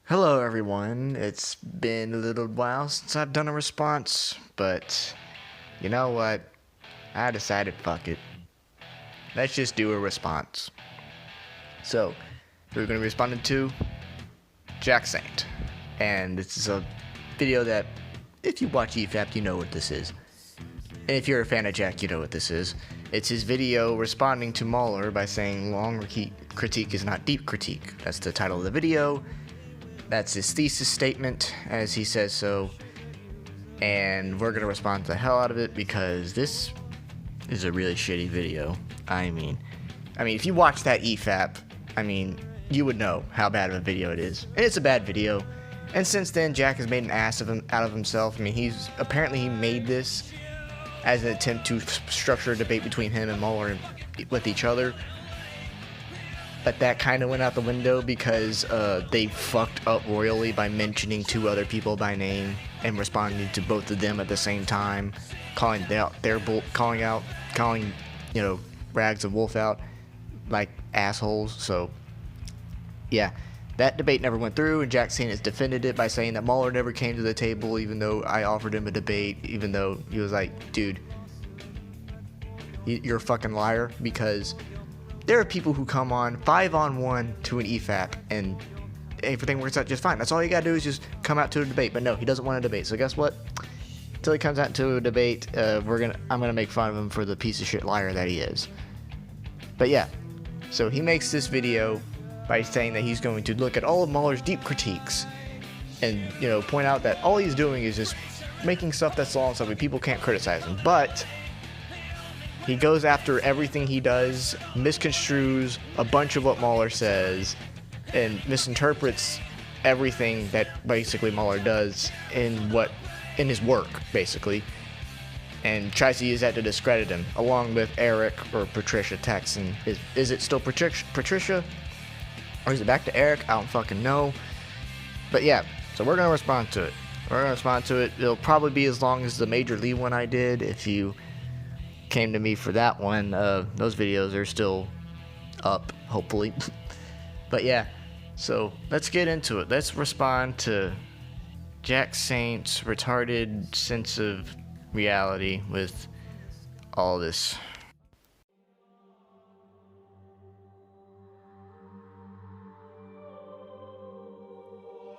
Hello everyone, it's been a little while since I've done a response, but you know what? I decided fuck it. Let's just do a response. So, we're going to be responding to Jack Saint. And this is a video that, if you watch EFAP, you know what this is. And if you're a fan of Jack, you know what this is. It's his video responding to MauLer by saying long critique is not deep critique. That's the title of the video. That's his thesis statement, as he says so, and we're going to respond to the hell out of it because this is a really shitty video. I mean, if you watch that EFAP, you would know how bad of a video it is, and it's a bad video. And since then, Jack has made an ass out of himself. He made this as an attempt to structure a debate between him and MauLer with each other. But that kind of went out the window because they fucked up royally by mentioning two other people by name and responding to both of them at the same time, calling Rags of Wolf out like assholes. So yeah, that debate never went through, and Jack Saint has defended it by saying that MauLer never came to the table, even though I offered him a debate, even though he was like, dude, you're a fucking liar, because there are people who come on 5-on-1 to an EFAP and everything works out just fine. That's all you gotta do is just come out to a debate. But no, he doesn't want a debate. So guess what? Until he comes out to a debate, I'm gonna make fun of him for the piece of shit liar that he is. But yeah, so he makes this video by saying that he's going to look at all of MauLer's deep critiques and point out that all he's doing is just making stuff that's long so that people can't criticize him. But he goes after everything he does, misconstrues a bunch of what MauLer says, and misinterprets everything that basically MauLer does in his work, basically, and tries to use that to discredit him, along with Eric or Patricia Texan. Is it still Patricia? Or is it back to Eric? I don't fucking know. But yeah, so we're gonna respond to it. It'll probably be as long as the Major League one I did. If you came to me for that one, those videos are still up, hopefully. But yeah, so let's get into it. Let's respond to Jack Saint's retarded sense of reality with all this.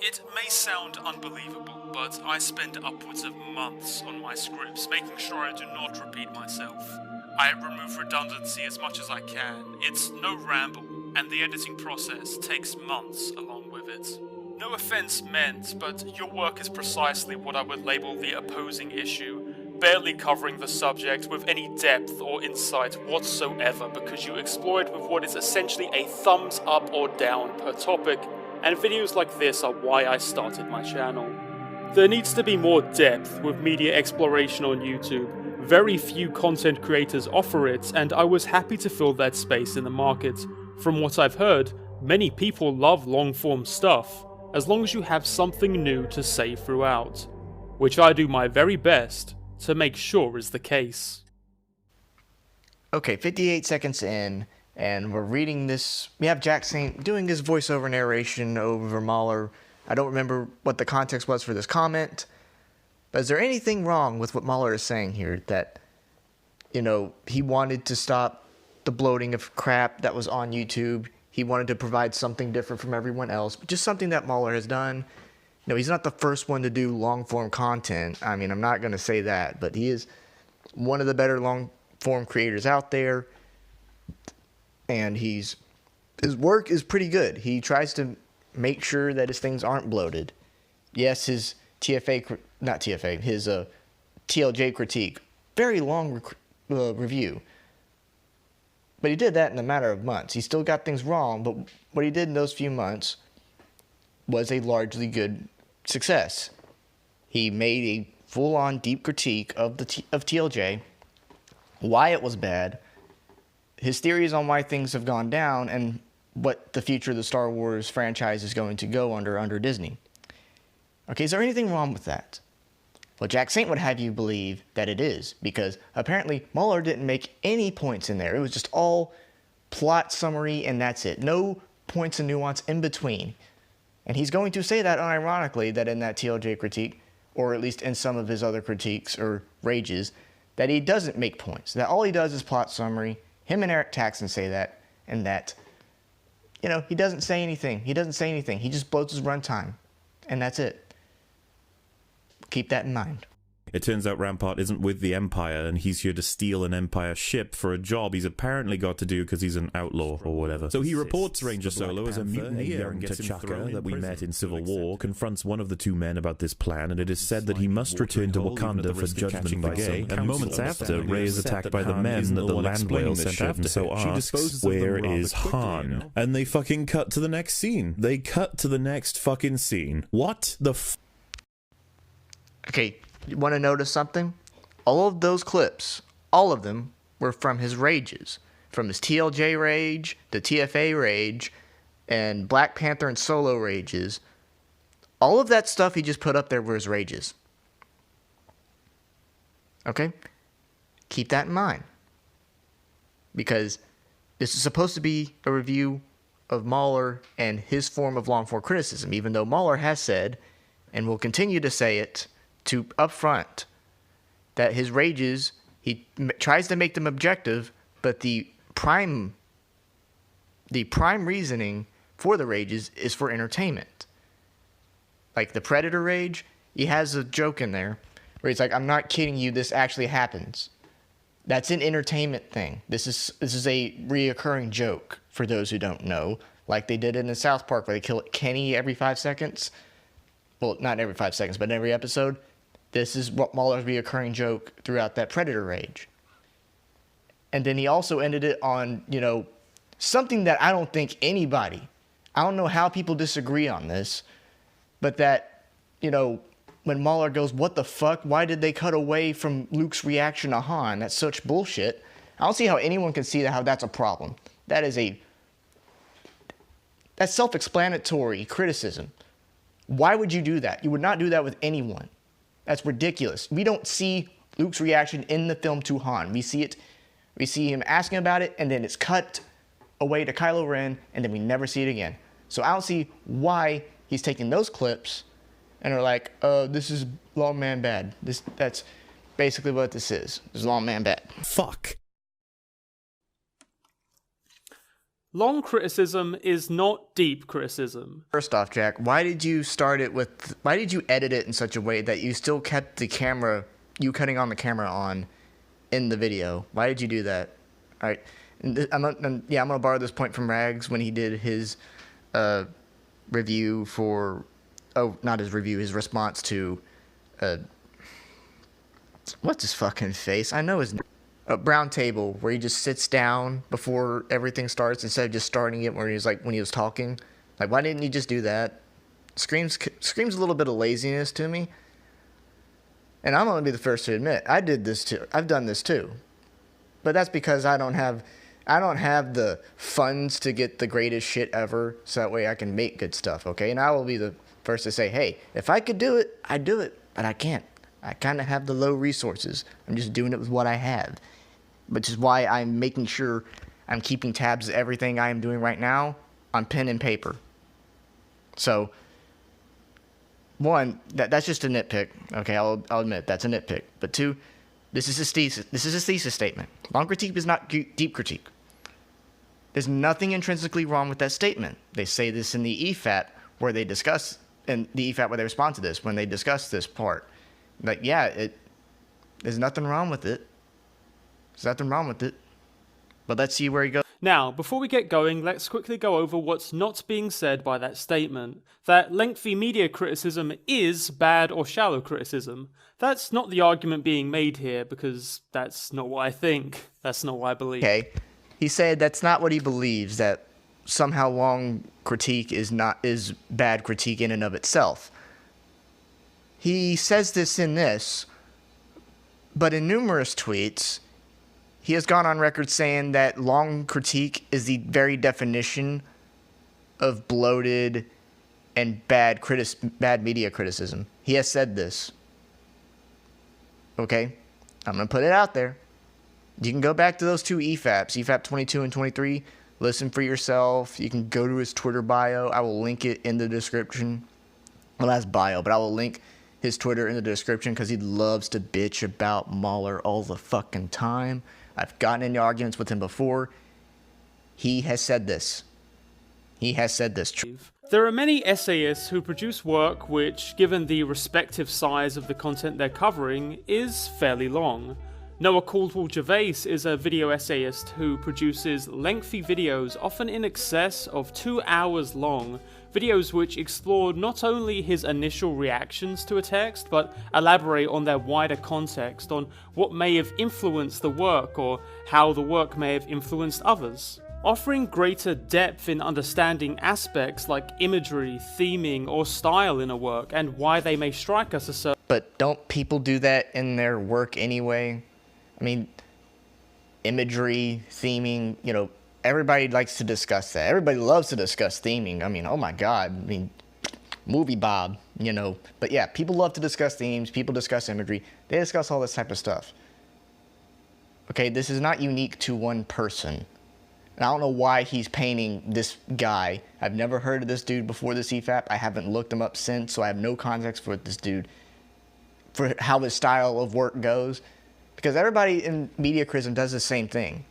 It may sound unbelievable, but I spend upwards of months on my scripts, making sure I do not repeat myself. I remove redundancy as much as I can. It's no ramble, and the editing process takes months along with it. No offense meant, but your work is precisely what I would label the opposing issue, barely covering the subject with any depth or insight whatsoever, because you explore it with what is essentially a thumbs up or down per topic. And videos like this are why I started my channel. There needs to be more depth with media exploration on YouTube. Very few content creators offer it, and I was happy to fill that space in the market. From what I've heard, many people love long-form stuff, as long as you have something new to say throughout, which I do my very best to make sure is the case. Okay, 58 seconds in, and we're reading this. We have Jack Saint doing his voiceover narration over MauLer. I don't remember what the context was for this comment, but is there anything wrong with what MauLer is saying here? That, he wanted to stop the bloating of crap that was on YouTube. He wanted to provide something different from everyone else, but just something that MauLer has done. He's not the first one to do long-form content. I'm not going to say that, but he is one of the better long-form creators out there. And his work is pretty good. He tries to make sure that his things aren't bloated. Yes, his TLJ critique, very long review. But he did that in a matter of months. He still got things wrong, but what he did in those few months was a largely good success. He made a full-on deep critique of TLJ, why it was bad, his theories on why things have gone down, and what the future of the Star Wars franchise is going to go under Disney. Okay, is there anything wrong with that? Well, Jack Saint would have you believe that it is, because apparently MauLer didn't make any points in there. It was just all plot summary, and that's it. No points of nuance in between. And he's going to say that unironically, that in that TLJ critique, or at least in some of his other critiques or rages, that he doesn't make points. That all he does is plot summary. Him and Eric Taxon say that, and that, you know, he doesn't say anything. He doesn't say anything. He just bloats his runtime, and that's it. Keep that in mind. It turns out Rampart isn't with the Empire, and he's here to steal an Empire ship for a job he's apparently got to do because he's an outlaw or whatever. So he reports Ranger Solo as a mutineer, and T'Chaka, that we met in Civil War, confronts one of the two men about this plan, and it is said that he must return to Wakanda for judgment by day. And moments after, Rey is attacked by the men that the land whale sent after so asks, where is Han? And they fucking cut to the next scene. They cut to the next fucking scene. What the f... Okay, you want to notice something? All of those clips, all of them, were from his rages. From his TLJ rage, the TFA rage, and Black Panther and Solo rages. All of that stuff he just put up there were his rages. Okay? Keep that in mind. Because this is supposed to be a review of MauLer and his form of long-form criticism, even though MauLer has said, and will continue to say it, to upfront, that his rages, he tries to make them objective, but the prime reasoning for the rages is for entertainment. Like the Predator rage, he has a joke in there where he's like, I'm not kidding you, this actually happens. That's an entertainment thing. This is a reoccurring joke for those who don't know, like they did in the South Park where they kill Kenny every 5 seconds. Well, not every 5 seconds, but in every episode. This is what MauLer's reoccurring joke throughout that Predator rage. And then he also ended it on, you know, something that I don't think anybody, I don't know how people disagree on this, but that, you know, when MauLer goes, what the fuck? Why did they cut away from Luke's reaction to Han? That's such bullshit. I don't see how anyone can see how that's a problem. That's self-explanatory criticism. Why would you do that? You would not do that with anyone. That's ridiculous. We don't see Luke's reaction in the film to Han. We see him asking about it, and then it's cut away to Kylo Ren, and then we never see it again. So I don't see why he's taking those clips and are like, this is Long Man Bad. That's basically what this is. This is Long Man Bad. Fuck. Long criticism is not deep criticism. First off, Jack, why did you edit it in such a way that you still kept you cutting on the camera on in the video? Why did you do that? All right. I'm going to borrow this point from Rags when he did his review for, not his review, his response to, what's his fucking face? I know his name. A Brown Table, where he just sits down before everything starts instead of just starting it when he was talking. Like, why didn't you just do that? Screams a little bit of laziness to me. And I'm going to be the first to admit, I did this too. I've done this too. But that's because I don't have the funds to get the greatest shit ever, so that way I can make good stuff, okay? And I will be the first to say, hey, if I could do it, I'd do it, but I can't. I kind of have the low resources. I'm just doing it with what I have. Which is why I'm making sure I'm keeping tabs of everything I am doing right now on pen and paper. So, one, that's just a nitpick. Okay, I'll admit that's a nitpick. But two, this is his thesis. This is his thesis statement. Long critique is not deep critique. There's nothing intrinsically wrong with that statement. They say this in the EFAP where they discuss, and the EFAP where they respond to this when they discuss this part. Like, yeah, there's nothing wrong with it. There's nothing wrong with it. But let's see where he goes. Now, before we get going, let's quickly go over what's not being said by that statement. That lengthy media criticism is bad or shallow criticism. That's not the argument being made here, because that's not what I think. That's not what I believe. Okay. He said that's not what he believes, that somehow long critique is bad critique in and of itself. He says this in this, but in numerous tweets, he has gone on record saying that long critique is the very definition of bloated and bad media criticism. He has said this. Okay? I'm going to put it out there. You can go back to those two EFAPs, EFAP 22 and 23. listen for yourself. You can go to his Twitter bio. I will link it in the description. Well, that's bio, but I will link his Twitter in the description because he loves to bitch about MauLer all the fucking time. I've gotten into arguments with him before. He has said this. He has said this. There are many essayists who produce work which, given the respective size of the content they're covering, is fairly long. Noah Caldwell-Gervais is a video essayist who produces lengthy videos, often in excess of 2 hours long, videos which explore not only his initial reactions to a text, but elaborate on their wider context, on what may have influenced the work, or how the work may have influenced others. Offering greater depth in understanding aspects like imagery, theming, or style in a work, and why they may strike us a certain... But don't people do that in their work anyway? I mean, imagery, theming, you know, everybody likes to discuss that. Everybody loves to discuss theming. I mean, oh my God. I mean, movie Bob, you know. But yeah, people love to discuss themes. People discuss imagery. They discuss all this type of stuff. Okay, this is not unique to one person. And I don't know why he's painting this guy. I've never heard of this dude before this EFAP. I haven't looked him up since, so I have no context for this dude, for how his style of work goes. Because everybody in Mediacrism does the same thing.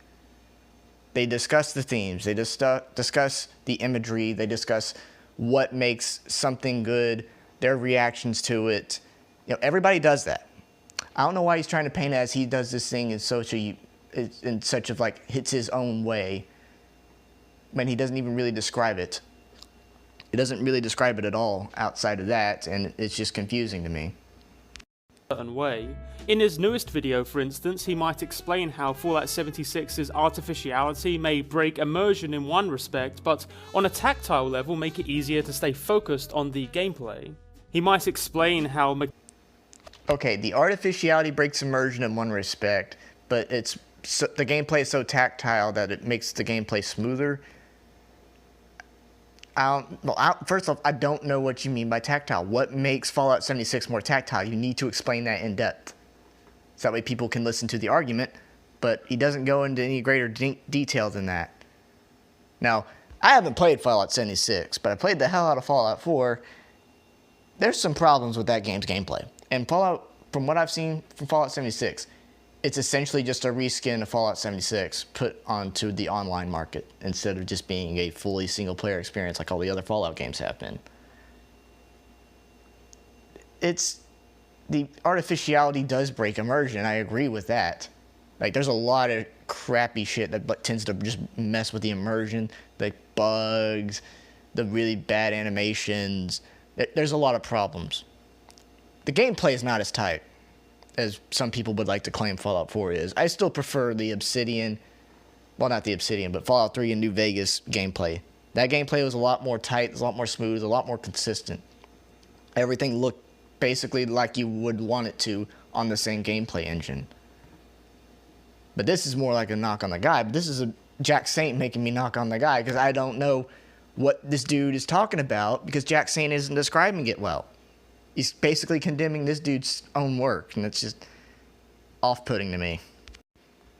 They discuss the themes, they discuss the imagery, they discuss what makes something good, their reactions to it. You know, everybody does that. I don't know why he's trying to paint it as he does this thing in such of like hits his own way when he doesn't even really describe it. He doesn't really describe it at all outside of that, and it's just confusing to me. Way. In his newest video, for instance, he might explain how Fallout 76's artificiality may break immersion in one respect, but on a tactile level make it easier to stay focused on the gameplay. He might explain how... Okay, the artificiality breaks immersion in one respect, but the gameplay is so tactile that it makes the gameplay smoother. First off, I don't know what you mean by tactile. What makes Fallout 76 more tactile? You need to explain that in depth. So that way people can listen to the argument, but he doesn't go into any greater detail than that. Now, I haven't played Fallout 76, but I played the hell out of Fallout 4. There's some problems with that game's gameplay. And Fallout, from what I've seen from Fallout 76, it's essentially just a reskin of Fallout 76 put onto the online market instead of just being a fully single-player experience like all the other Fallout games have been. The artificiality does break immersion. I agree with that. Like, there's a lot of crappy shit that tends to just mess with the immersion, like bugs, the really bad animations. There's a lot of problems. The gameplay is not as tight as some people would like to claim Fallout 4 is. I still prefer the Obsidian, well, not the Obsidian, but Fallout 3 and New Vegas gameplay. That gameplay was a lot more tight, a lot more smooth, a lot more consistent. Everything looked basically like you would want it to on the same gameplay engine. But this is more like a knock on the guy. But this is a Jack Saint making me knock on the guy because I don't know what this dude is talking about because Jack Saint isn't describing it well. He's basically condemning this dude's own work, and it's just off-putting to me.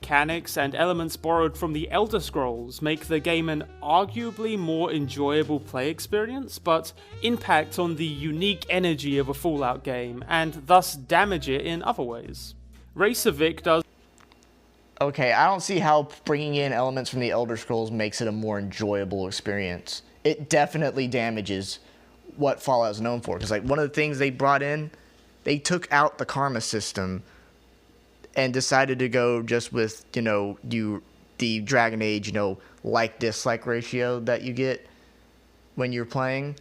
Mechanics and elements borrowed from the Elder Scrolls make the game an arguably more enjoyable play experience, but impact on the unique energy of a Fallout game, and thus damage it in other ways. Raceovic does... Okay, I don't see how bringing in elements from the Elder Scrolls makes it a more enjoyable experience. It definitely damages what Fallout is known for, because like one of the things they brought in, they took out the karma system and decided to go just with, you know, the Dragon Age, you know, like-dislike ratio that you get when you're playing,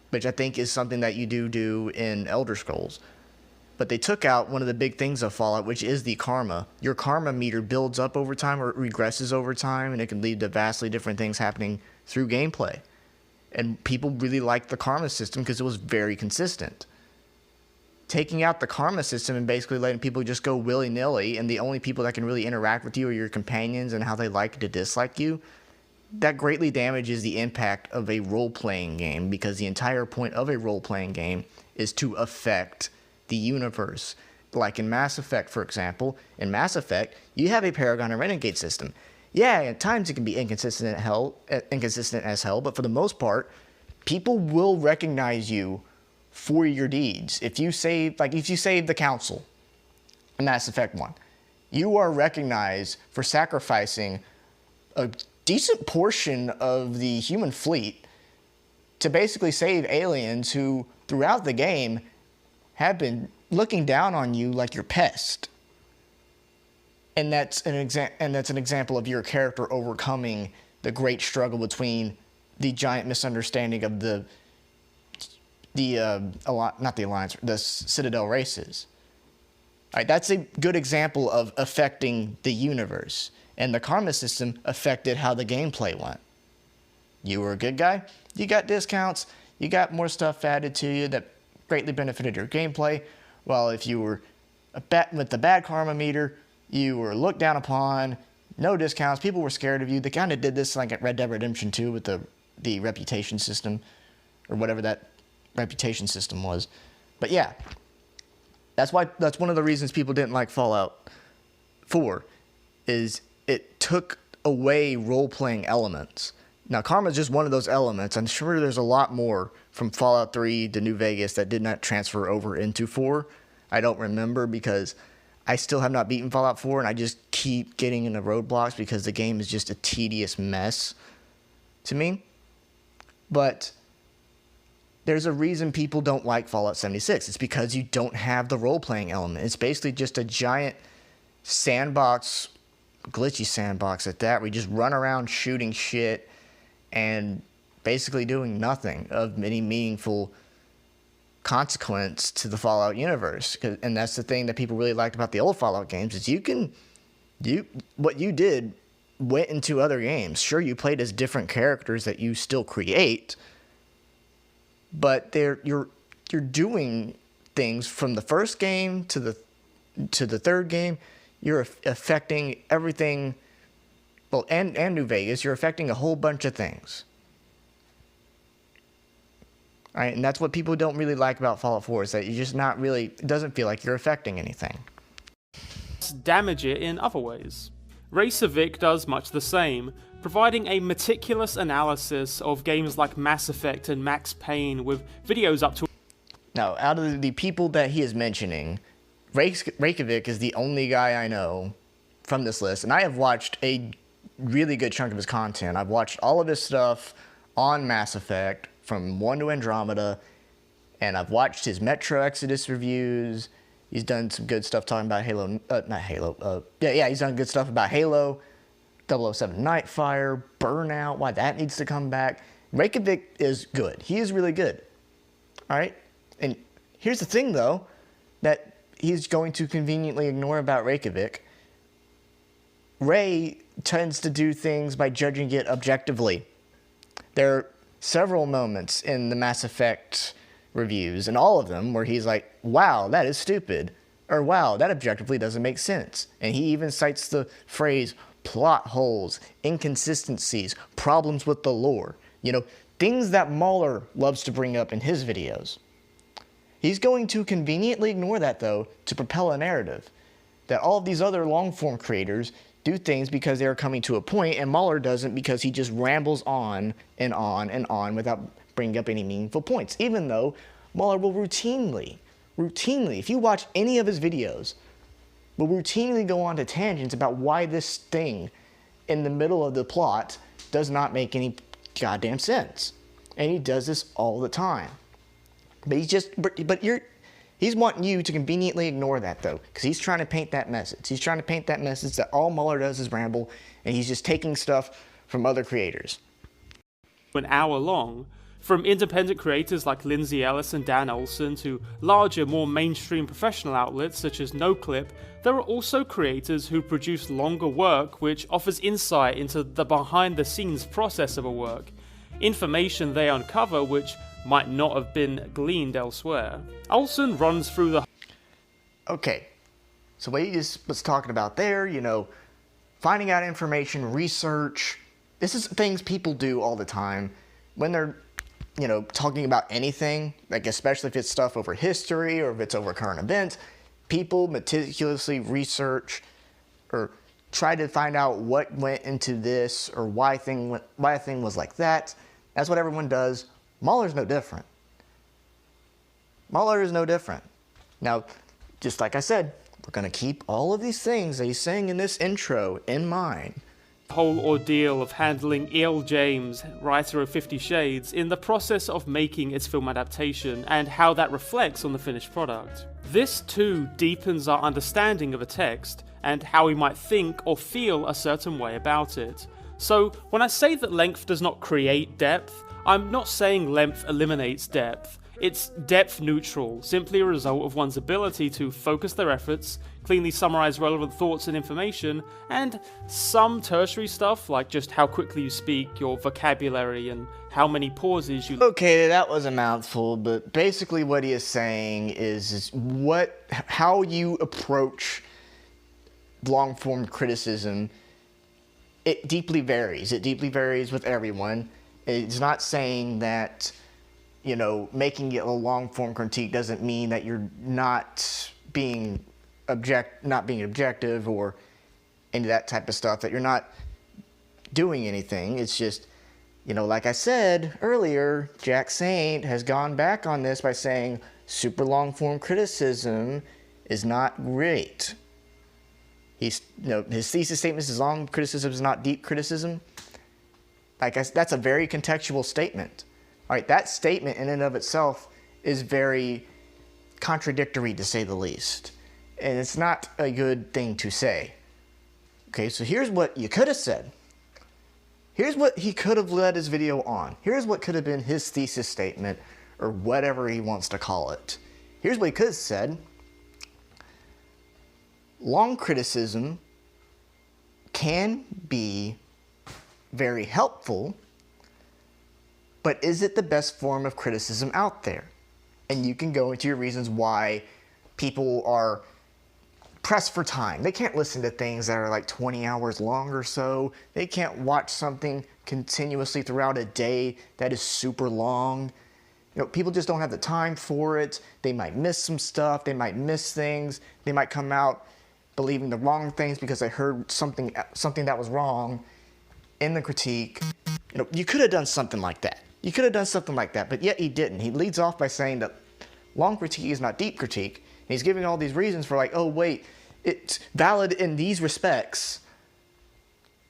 which I think is something that you do in Elder Scrolls. But they took out one of the big things of Fallout, which is the karma. Your karma meter builds up over time or regresses over time, and it can lead to vastly different things happening through gameplay. And people really liked the karma system because it was very consistent. Taking out the karma system and basically letting people just go willy-nilly, and the only people that can really interact with you are your companions and how they like to dislike you, that greatly damages the impact of a role-playing game, because the entire point of a role-playing game is to affect the universe. Like in Mass Effect, for example. In Mass Effect, you have a Paragon and Renegade system. Yeah, at times it can be inconsistent as hell, but for the most part, people will recognize you for your deeds. If you save the council in Mass Effect 1, you are recognized for sacrificing a decent portion of the human fleet to basically save aliens who, throughout the game, have been looking down on you like your pest. And that's an example of your character overcoming the great struggle between the giant misunderstanding of the Citadel races. All right, that's a good example of affecting the universe. And the karma system affected how the gameplay went. You were a good guy, you got discounts, you got more stuff added to you that greatly benefited your gameplay. While if you were with the bad karma meter, you were looked down upon, no discounts, people were scared of you. They kind of did this like at Red Dead Redemption 2 with the reputation system, or whatever that reputation system was. But yeah, that's one of the reasons people didn't like Fallout 4, is it took away role-playing elements. Now, karma is just one of those elements. I'm sure there's a lot more from Fallout 3 to New Vegas that did not transfer over into 4. I don't remember because I still have not beaten Fallout 4, and I just keep getting into roadblocks because the game is just a tedious mess to me. But there's a reason people don't like Fallout 76. It's because you don't have the role-playing element. It's basically just a giant sandbox, glitchy sandbox at that, where you just run around shooting shit and basically doing nothing of any meaningful consequence to the Fallout universe. And that's the thing that people really liked about the old Fallout games, is what you did went into other games. Sure, you played as different characters that you still create, but you're doing things from the first game to the third game. You're affecting everything. Well, and New Vegas, you're affecting a whole bunch of things. All right, and that's what people don't really like about Fallout 4, is that you're just not really, it doesn't feel like you're affecting anything. Damage it in other ways. Reykjavik does much the same, providing a meticulous analysis of games like Mass Effect and Max Payne with videos up to... Now, out of the people that he is mentioning, Reykjavik is the only guy I know from this list, and I have watched a really good chunk of his content. I've watched all of his stuff on Mass Effect, from 1 to Andromeda, and I've watched his Metro Exodus reviews. He's done some good stuff talking about Halo, he's done good stuff about Halo, 007 Nightfire, Burnout, why that needs to come back. Reykjavik is good. He is really good. All right? And here's the thing, though, that he's going to conveniently ignore about Reykjavik. Ray tends to do things by judging it objectively. There are several moments in the Mass Effect reviews, and all of them, where he's like, wow, that is stupid, or wow, that objectively doesn't make sense. And he even cites the phrase plot holes, inconsistencies, problems with the lore. You know, things that MauLer loves to bring up in his videos. He's going to conveniently ignore that, though, to propel a narrative that all of these other long-form creators do things because they're coming to a point, and MauLer doesn't, because he just rambles on and on and on without bringing up any meaningful points, even though MauLer will routinely, if you watch any of his videos, will routinely go on to tangents about why this thing in the middle of the plot does not make any goddamn sense. And he does this all the time. But he's wanting you to conveniently ignore that, though, because he's trying to paint that message. He's trying to paint that message that all MauLer does is ramble, and he's just taking stuff from other creators. An hour long, from independent creators like Lindsay Ellis and Dan Olsen to larger, more mainstream professional outlets such as NoClip, there are also creators who produce longer work which offers insight into the behind-the-scenes process of a work, information they uncover which might not have been gleaned elsewhere. Olsen runs through the... Okay, so what he just was talking about there, you know, finding out information, research, this is things people do all the time when they're, you know, talking about anything, like especially if it's stuff over history or if it's over current events. People meticulously research or try to find out what went into this or why a thing was like that. That's what everyone does. MauLer's no different. MauLer is no different. Now, just like I said, we're going to keep all of these things that he's saying in this intro in mind. Whole ordeal of handling E.L. James, writer of 50 Shades, in the process of making its film adaptation and how that reflects on the finished product. This too deepens our understanding of a text and how we might think or feel a certain way about it. So when I say that length does not create depth, I'm not saying length eliminates depth. It's depth neutral, simply a result of one's ability to focus their efforts, cleanly summarize relevant thoughts and information, and some tertiary stuff like just how quickly you speak, your vocabulary, and how many pauses you... Okay, that was a mouthful, but basically what he is saying is how you approach long-form criticism. It deeply varies. It deeply varies with everyone. It's not saying that, you know, making it a long-form critique doesn't mean that you're not being objective or into that type of stuff, that you're not doing anything. It's just, you know, like I said earlier, Jack Saint has gone back on this by saying super long-form criticism is not great. His thesis statement is long criticism is not deep criticism. That's a very contextual statement. All right, that statement in and of itself is very contradictory, to say the least. And it's not a good thing to say. Okay, so here's what you could have said. Here's what he could have led his video on. Here's what could have been his thesis statement, or whatever he wants to call it. Here's what he could have said. Long criticism can be very helpful, but is it the best form of criticism out there? And you can go into your reasons why people are pressed for time. They can't listen to things that are like 20 hours long or so. They can't watch something continuously throughout a day that is super long. You know, people just don't have the time for it. They might miss some stuff. They might miss things. They might come out believing the wrong things because they heard something that was wrong in the critique. You know, you could have done something like that. You could have done something like that, but yet he didn't. He leads off by saying that long critique is not deep critique. And he's giving all these reasons for like, oh wait, it's valid in these respects,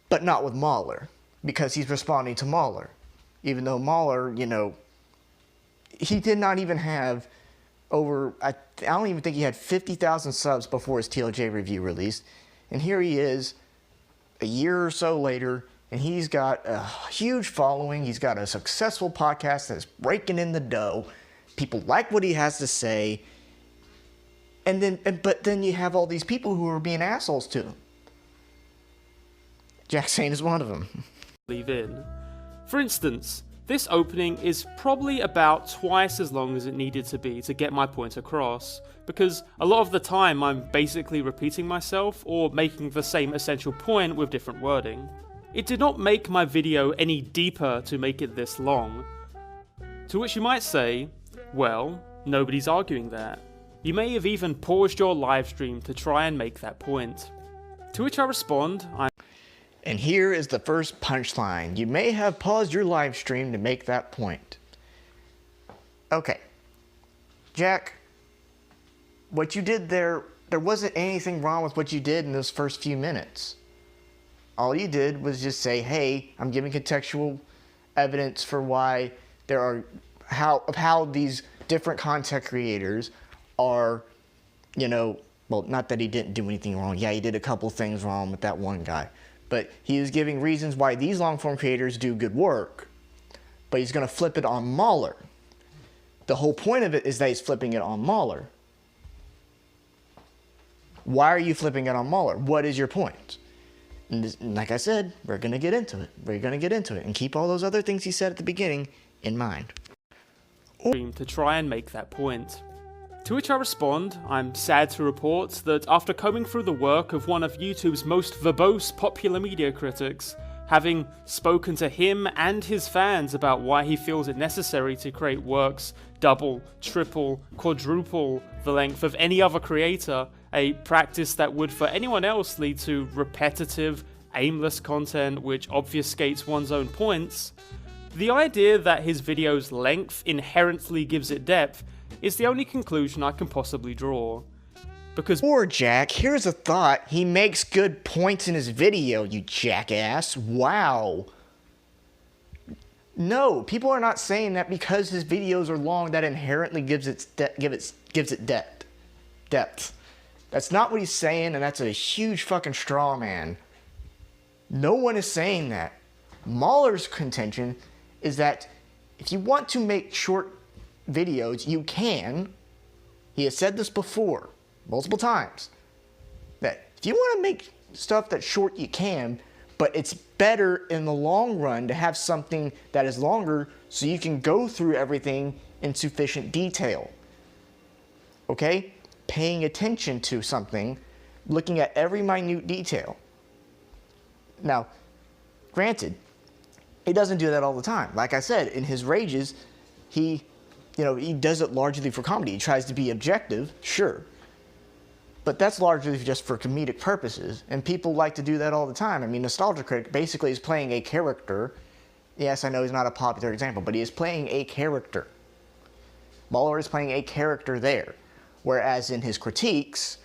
but not with MauLer, because he's responding to MauLer. Even though MauLer, you know, he did not even have over, I don't even think he had 50,000 subs before his TLJ review released. And here he is, a year or so later, and he's got a huge following. He's got a successful podcast that's breaking in the dough. People like what he has to say. But then you have all these people who are being assholes to him. Jack Saint is one of them. Leave in. For instance, this opening is probably about twice as long as it needed to be to get my point across, because a lot of the time I'm basically repeating myself or making the same essential point with different wording. It did not make my video any deeper to make it this long. To which you might say, well, nobody's arguing that. You may have even paused your live stream to try and make that point. To which I respond, And here is the first punchline. You may have paused your live stream to make that point. Okay. Jack, what you did there wasn't anything wrong with what you did in those first few minutes. All you did was just say, hey, I'm giving contextual evidence for why there are, how these different content creators are, you know, well, not that he didn't do anything wrong. Yeah, he did a couple things wrong with that one guy. But he is giving reasons why these long-form creators do good work, but he's going to flip it on MauLer. The whole point of it is that he's flipping it on MauLer. Why are you flipping it on MauLer? What is your point? And like I said, we're going to get into it. We're going to get into it and keep all those other things he said at the beginning in mind. To try and make that point. To which I respond, I'm sad to report that after combing through the work of one of YouTube's most verbose popular media critics, having spoken to him and his fans about why he feels it necessary to create works double, triple, quadruple the length of any other creator, a practice that would for anyone else lead to repetitive, aimless content which obfuscates one's own points, the idea that his video's length inherently gives it depth is the only conclusion I can possibly draw. Because Poor Jack, here's a thought. He makes good points in his video, you jackass. Wow. No, people are not saying that because his videos are long that inherently gives it depth. That's not what he's saying, and that's a huge fucking straw man. No one is saying that. MauLer's contention is that if you want to make short videos, you can. He has said this before, multiple times, that if you want to make stuff that's short, you can, but it's better in the long run to have something that is longer so you can go through everything in sufficient detail. Okay? Paying attention to something, looking at every minute detail. Now, granted, he doesn't do that all the time. Like I said, in his rages, he does it largely for comedy. He tries to be objective, sure. But that's largely just for comedic purposes, and people like to do that all the time. I mean, Nostalgia Critic basically is playing a character. Yes, I know he's not a popular example, but he is playing a character. MauLer is playing a character there, whereas in his critiques,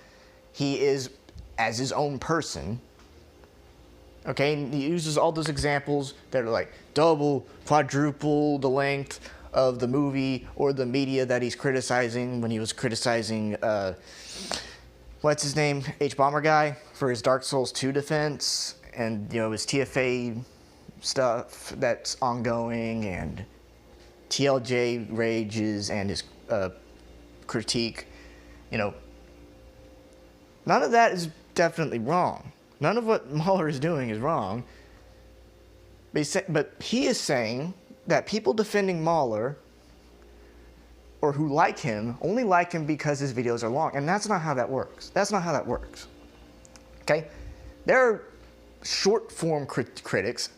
he is as his own person. Okay, and he uses all those examples that are like double, quadruple the length of the movie or the media that he's criticizing when he was criticizing what's his name, H-Bomber guy, for his Dark Souls 2 defense, and his TFA stuff that's ongoing, and TLJ rages and his critique. None of that is definitely wrong. None of what MauLer is doing is wrong. But he is saying that people defending MauLer, or who like him, only like him because his videos are long. And that's not how that works. That's not how that works. Okay? There are short-form critics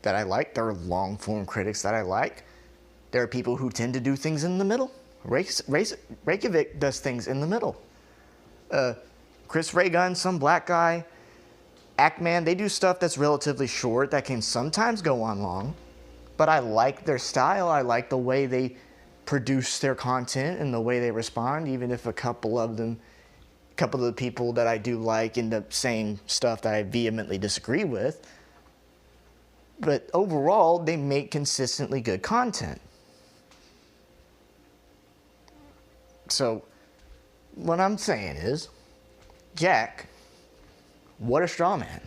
that I like. There are long-form critics that I like. There are people who tend to do things in the middle. Reykjavik does things in the middle. Chris Ray-Gun, some black guy. Ackman, they do stuff that's relatively short that can sometimes go on long. But I like their style. I like the way they produce their content and the way they respond, even if a couple of the people that I do like end up saying stuff that I vehemently disagree with. But overall, they make consistently good content. So, what I'm saying is, Jack, what a straw man.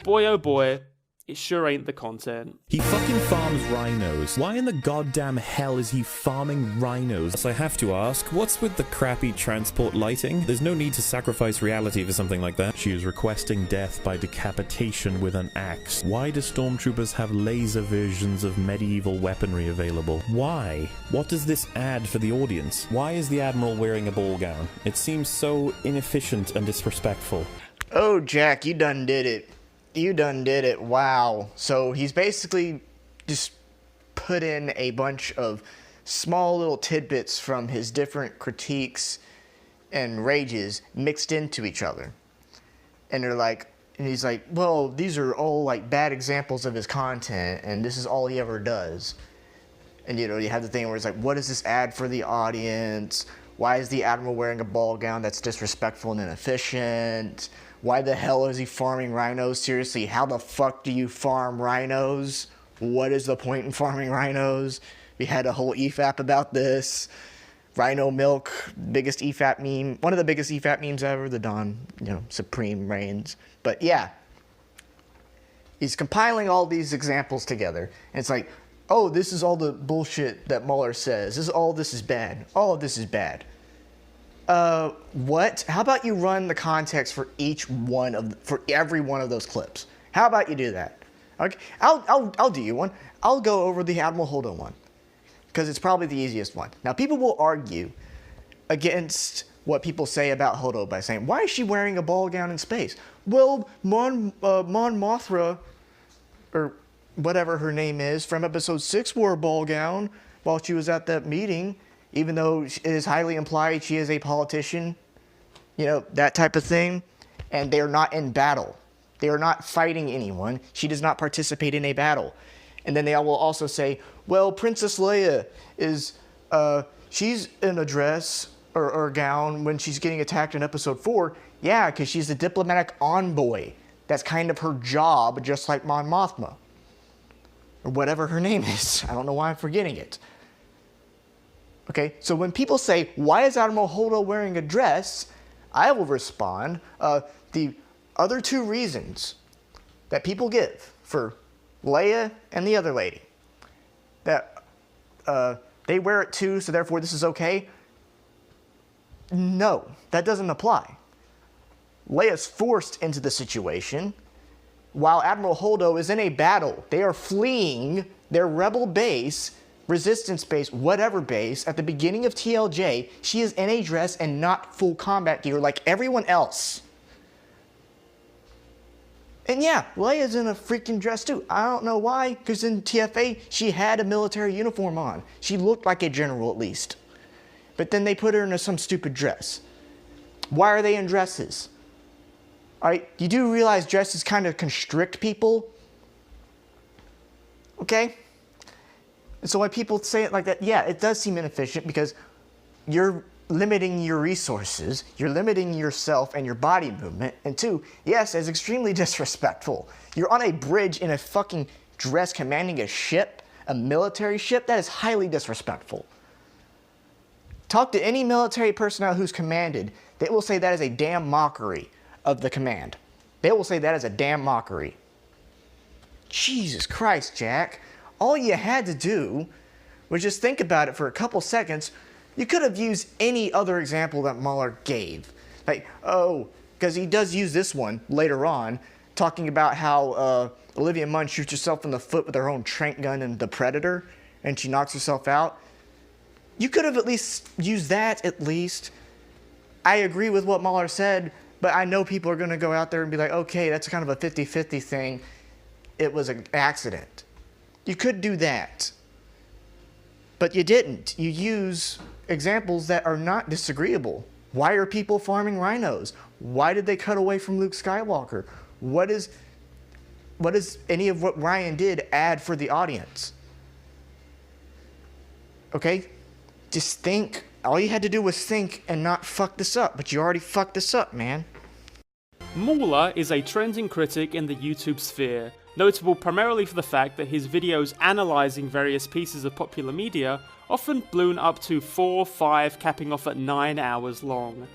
boy oh boy, it sure ain't the content. He fucking farms rhinos. Why in the goddamn hell is he farming rhinos? So I have to ask, what's with the crappy transport lighting? There's no need to sacrifice reality for something like that. She is requesting death by decapitation with an axe. Why do stormtroopers have laser versions of medieval weaponry available? Why? What does this add for the audience? Why is the Admiral wearing a ball gown? It seems so inefficient and disrespectful. Oh, Jack, you done did it. You done did it. Wow. So he's basically just put in a bunch of small little tidbits from his different critiques and rages mixed into each other. And he's like, well, these are all like bad examples of his content, and this is all he ever does. And you have the thing where it's like, what does this add for the audience? Why is the Admiral wearing a ball gown that's disrespectful and inefficient? Why the hell is he farming rhinos? Seriously, how the fuck do you farm rhinos? What is the point in farming rhinos? We had a whole EFAP about this. Rhino milk, biggest EFAP meme. One of the biggest EFAP memes ever, the Dawn, Supreme reigns. But yeah, he's compiling all these examples together. And it's like, oh, this is all the bullshit that MauLer says. All this is bad. All of this is bad. What? How about you run the context for for every one of those clips? How about you do that? Okay, I'll do you one. I'll go over the Admiral Holdo one, because it's probably the easiest one. Now, people will argue against what people say about Holdo by saying, why is she wearing a ball gown in space? Well, Mon Mothra, or whatever her name is, from episode 6 wore a ball gown while she was at that meeting, even though it is highly implied she is a politician you know, that type of thing, and they're not in battle. They are not fighting anyone. She does not participate in a battle. And then they will also say, well, Princess Leia is, she's in a dress or a gown when she's getting attacked in episode 4. Yeah, because she's a diplomatic envoy. That's kind of her job, just like Mon Mothma. Or whatever her name is. I don't know why I'm forgetting it. Okay, so when people say, why is Admiral Holdo wearing a dress? I will respond, the other 2 reasons that people give for Leia and the other lady, that they wear it too, so therefore this is okay. No, that doesn't apply. Leia's forced into the situation, while Admiral Holdo is in a battle. They are fleeing their rebel base, resistance base, whatever base, at the beginning of TLJ. She is in a dress and not full combat gear like everyone else. And yeah, Leia's in a freaking dress too. I don't know why, because in TFA, she had a military uniform on. She looked like a general at least. But then they put her in some stupid dress. Why are they in dresses? Alright, you do realize dresses kind of constrict people? Okay? And so when people say it like that, yeah, it does seem inefficient because you're limiting your resources, you're limiting yourself and your body movement, and 2, yes, it's extremely disrespectful. You're on a bridge in a fucking dress commanding a ship, a military ship. That is highly disrespectful. Talk to any military personnel who's commanded, they will say that is a damn mockery of the command. They will say that is a damn mockery. Jesus Christ, Jack. All you had to do was just think about it for a couple seconds. You could have used any other example that MauLer gave. Like, oh, because he does use this one later on, talking about how Olivia Munn shoots herself in the foot with her own tranq gun in The Predator, and she knocks herself out. You could have at least used that, at least. I agree with what MauLer said, but I know people are going to go out there and be like, okay, that's kind of a 50-50 thing. It was an accident. You could do that. But you didn't. You use examples that are not disagreeable. Why are people farming rhinos? Why did they cut away from Luke Skywalker? What does any of what Ryan did add for the audience? Okay? Just think. All you had to do was think and not fuck this up, but you already fucked this up, man. MauLer is a trending critic in the YouTube sphere, notable primarily for the fact that his videos analysing various pieces of popular media often balloon up to 4, 5, capping off at 9 hours long.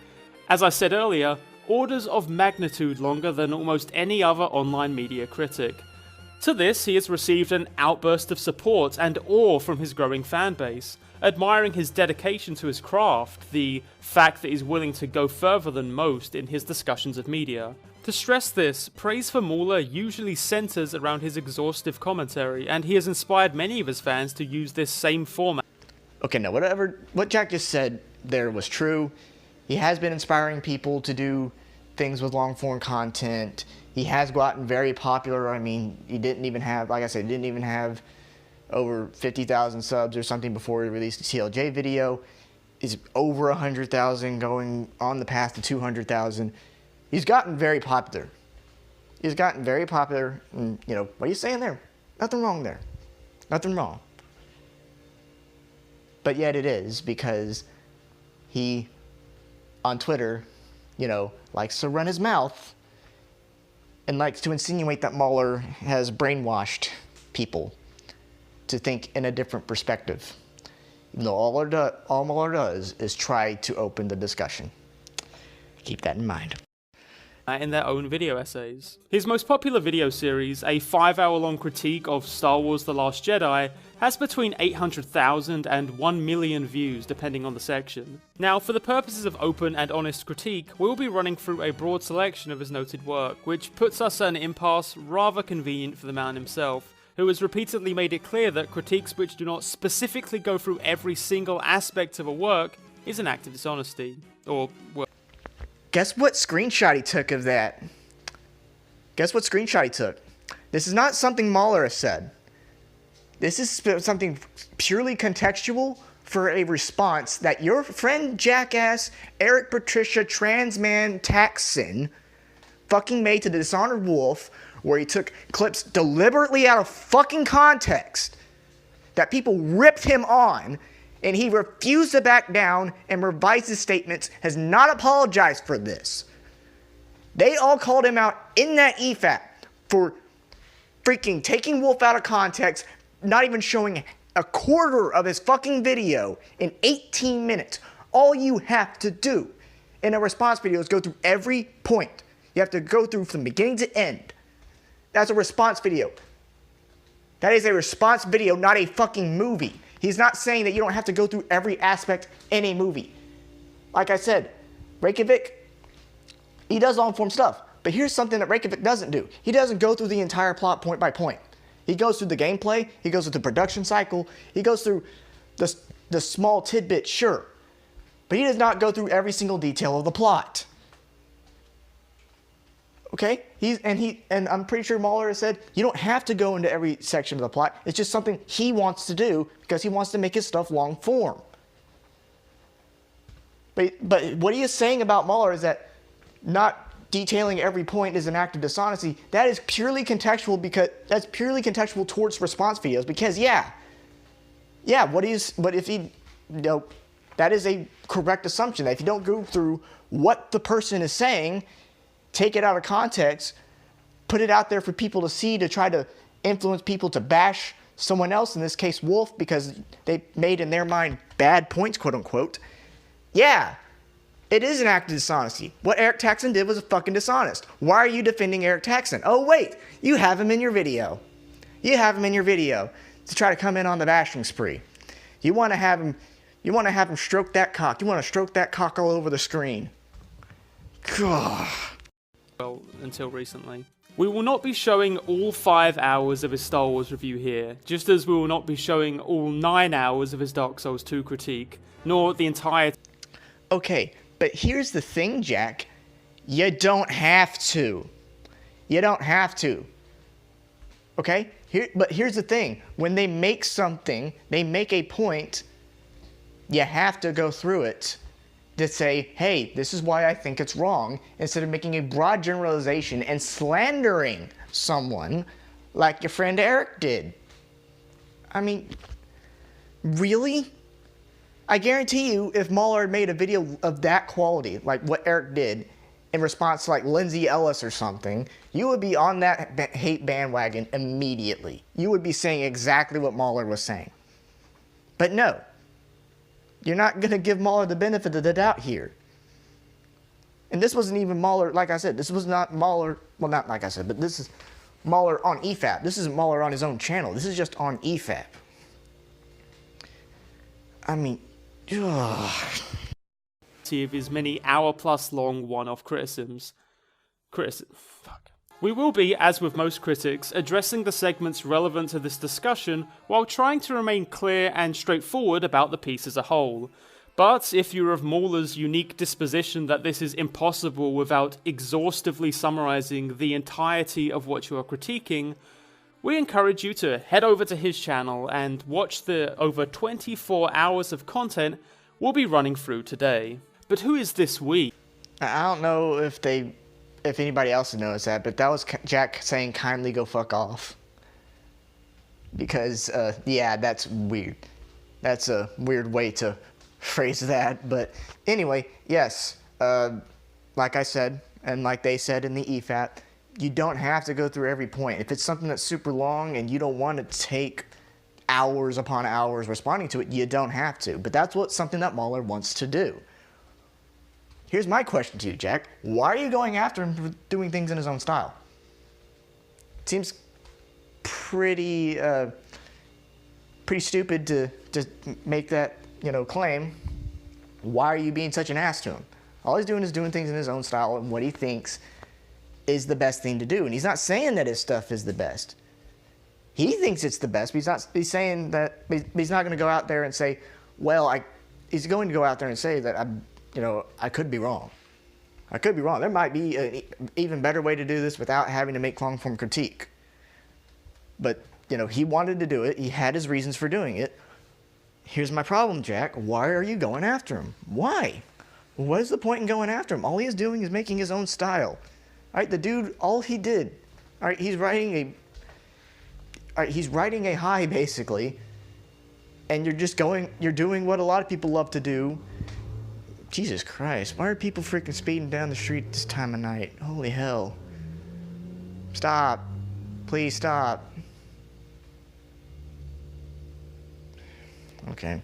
As I said earlier, orders of magnitude longer than almost any other online media critic. To this, he has received an outburst of support and awe from his growing fanbase, admiring his dedication to his craft, the fact that he's willing to go further than most in his discussions of media. To stress this, praise for MauLer usually centers around his exhaustive commentary, and he has inspired many of his fans to use this same format. Okay, now what Jack just said there was true. He has been inspiring people to do things with long form content. He has gotten very popular. I mean, he didn't even have, like I said, didn't even have over 50,000 subs or something before he released a TLJ video. Is over 100,000, going on the path to 200,000. He's gotten very popular. He's gotten very popular, and, you know, what are you saying there? Nothing wrong there. Nothing wrong. But yet it is, because he, on Twitter, you know, likes to run his mouth and likes to insinuate that MauLer has brainwashed people to think in a different perspective. Even though all MauLer does is try to open the discussion. Keep that in mind. In their own video essays. His most popular video series, a 5-hour-long critique of Star Wars The Last Jedi, has between 800,000 and 1 million views depending on the section. Now, for the purposes of open and honest critique, we'll be running through a broad selection of his noted work, which puts us at an impasse rather convenient for the man himself, who has repeatedly made it clear that critiques which do not specifically go through every single aspect of a work is an act of dishonesty. Or, well, guess what screenshot he took of that? Guess what screenshot he took? This is not something MauLer has said. This is something purely contextual for a response that your friend jackass Eric Patricia Transman Taxon fucking made to the Dishonored Wolf, where he took clips deliberately out of fucking context that people ripped him on, and he refused to back down and revise his statements, has not apologized for this. They all called him out in that EFAP for freaking taking Wolf out of context, not even showing a quarter of his fucking video in 18 minutes. All you have to do in a response video is go through every point. You have to go through from beginning to end. That's a response video. That is a response video, not a fucking movie. He's not saying that you don't have to go through every aspect in a movie. Like I said, Reykjavik, he does long-form stuff. But here's something that Reykjavik doesn't do. He doesn't go through the entire plot point by point. He goes through the gameplay, he goes through the production cycle, he goes through the small tidbit, sure. But he does not go through every single detail of the plot. Okay? And I'm pretty sure MauLer has said you don't have to go into every section of the plot. It's just something he wants to do because he wants to make his stuff long form. But what he is saying about MauLer is that not detailing every point is an act of dishonesty. That is purely contextual, because that's purely contextual towards response videos. Because what if he, that is a correct assumption. That if you don't go through what the person is saying, take it out of context, put it out there for people to see, to try to influence people to bash someone else, in this case Wolf, because they made in their mind bad points, quote unquote. Yeah, it is an act of dishonesty. What Eric Taxon did was fucking dishonest. Why are you defending Eric Taxon? Oh wait, you have him in your video. You have him in your video to try to come in on the bashing spree. You want to have him stroke that cock. You want to stroke that cock all over the screen. God. Well, until recently. We will not be showing all 5 hours of his Star Wars review here, just as we will not be showing all 9 hours of his Dark Souls 2 critique, nor the entire... Okay, but here's the thing, Jack. You don't have to. You don't have to. Okay? But here's the thing. When they make something, they make a point, you have to go through it to say, hey, this is why I think it's wrong, instead of making a broad generalization and slandering someone like your friend Eric did. I mean, really? I guarantee you, if MauLer had made a video of that quality, like what Eric did, in response to like Lindsay Ellis or something, you would be on that hate bandwagon immediately. You would be saying exactly what MauLer was saying. But no. You're not going to give MauLer the benefit of the doubt here. And this wasn't even MauLer, like I said, this was not MauLer, well, not like I said, but this is MauLer on EFAP. This isn't MauLer on his own channel. This is just on EFAP. I mean, ugh. Of his many hour-plus long one-off criticisms. We will be, as with most critics, addressing the segments relevant to this discussion while trying to remain clear and straightforward about the piece as a whole. But if you're of MauLer's unique disposition that this is impossible without exhaustively summarizing the entirety of what you are critiquing, we encourage you to head over to his channel and watch the over 24 hours of content we'll be running through today. But who is this we? I don't know if anybody else has noticed that, but that was Jack saying kindly go fuck off. Because, yeah, that's weird. That's a weird way to phrase that. But anyway, yes, like I said, and like they said in the EFAP, you don't have to go through every point. If it's something that's super long and you don't want to take hours upon hours responding to it, you don't have to. But that's something that MauLer wants to do. Here's my question to you, Jack. Why are you going after him for doing things in his own style? It seems pretty stupid to make that, claim. Why are you being such an ass to him? All he's doing is doing things in his own style and what he thinks is the best thing to do. And he's not saying that his stuff is the best. He thinks it's the best, but he's saying that, but he's not going to go out there and say, well, he's going to go out there and say that I could be wrong. I could be wrong. There might be an even better way to do this without having to make long-form critique. But, he wanted to do it. He had his reasons for doing it. here's my problem, Jack. Why are you going after him? Why? What is the point in going after him? All he is doing is making his own style. All right, the dude, all he did, all right, he's writing a high, basically, and you're doing what a lot of people love to do. Jesus Christ, why are people freaking speeding down the street this time of night? Holy hell. Stop. Please stop. Okay.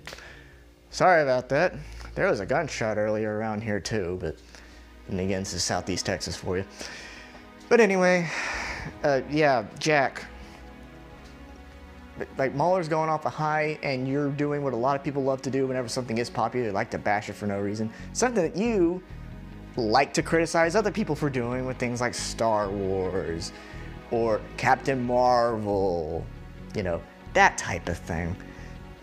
Sorry about that. There was a gunshot earlier around here too, but and again, this is Southeast Texas for you. But anyway, yeah, Jack. Like, MauLer's going off a high, and you're doing what a lot of people love to do whenever something is popular. They like to bash it for no reason. Something that you like to criticize other people for doing with things like Star Wars or Captain Marvel, you know, that type of thing.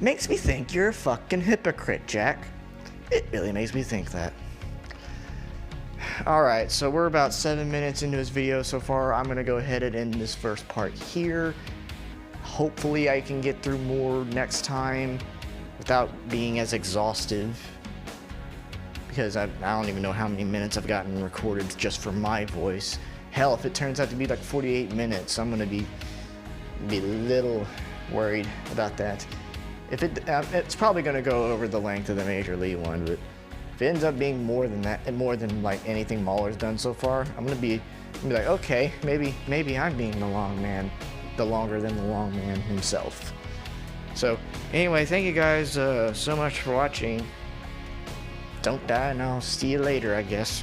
Makes me think you're a fucking hypocrite, Jack. It really makes me think that. Alright, so we're about 7 minutes into this video so far. I'm going to go ahead and end this first part here. Hopefully I can get through more next time without being as exhaustive. Because I don't even know how many minutes I've gotten recorded just for my voice. Hell, if it turns out to be like 48 minutes, I'm going to be a little worried about that. If it's probably going to go over the length of the Major League one, but if it ends up being more than that, and more than like anything MauLer's done so far, I'm gonna be like, okay, maybe I'm being the long man, the longer than the long man himself. So anyway, thank you guys so much for watching. Don't die, and I'll see you later, I guess.